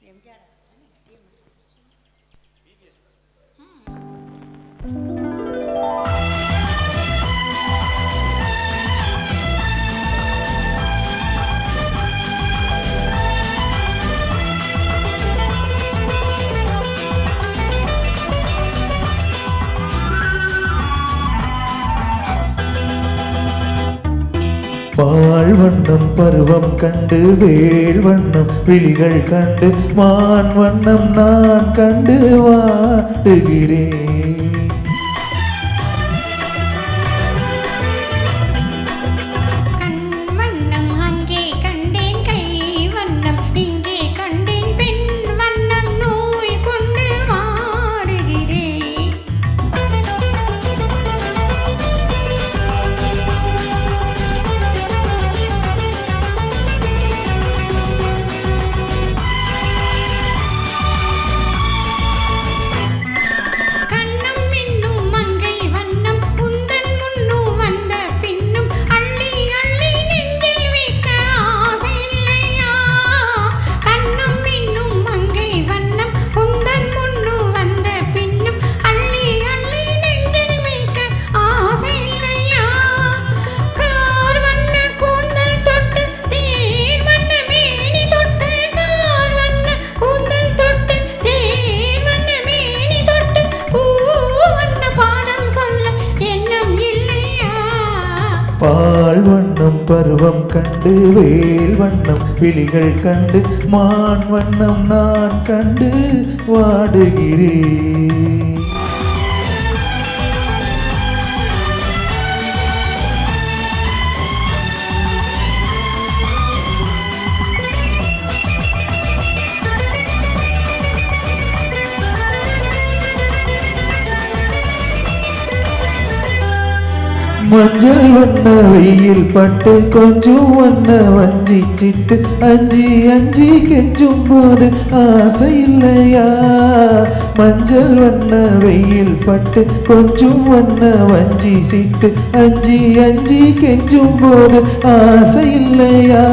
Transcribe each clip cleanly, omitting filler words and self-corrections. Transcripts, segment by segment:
எம்ஜிஆர் பால் வண்ணம் பருவம் கண்டு வேள் வண்ணம் விழிகள் கண்டு மான் வண்ணம் நான் கண்டு வாடுகிறேன். பால் வண்ணம் பருவம் கண்டு வேல் வண்ணம் விழிகள் கண்டு மான் வண்ணம் நான் கண்டு வாடுகிறேன். மஞ்சள் வண்ண வெயில் பட்டு கொஞ்சம் வண்ண வஞ்சி சிட்டு அஞ்சி அஞ்சி கெஞ்சும் போது ஆசை இல்லையா? மஞ்சள் வண்ண வெயில் பட்டு கொஞ்சம் வண்ண வஞ்சி சிட்டு அஞ்சி அஞ்சி கெஞ்சும் போது ஆசை இல்லையா?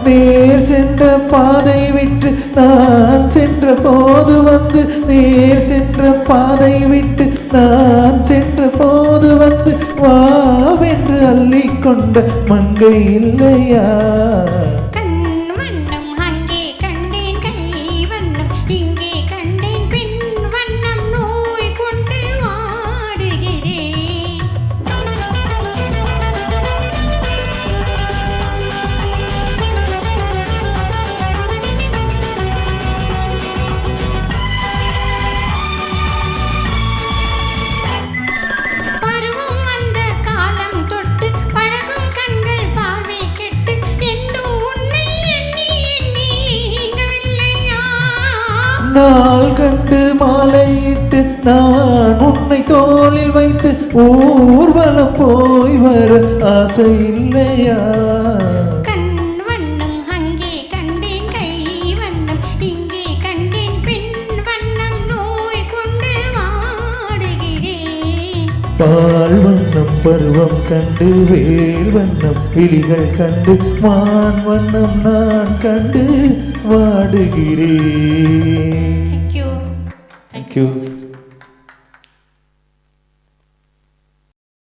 நேர் சென்ற பாதை விட்டு நான் சென்ற போது வந்து நேர் சென்ற பாதை விட்டு நான் சென்ற போது வந்து வாவென்று அள்ளிக்கொண்ட மங்கை இல்லையா? நாள் கண்டு மாலையிட்டு நான் உன்னை தோளில் வைத்து ஊர்வலம் போய் வர ஆசை இல்லையா? பால் வண்ணம் பருவம் கண்டு வேல் வண்ணம் விழிகள் கண்டு மான் வண்ணம் நான் கண்டு வாடுகிறேன். Thank you.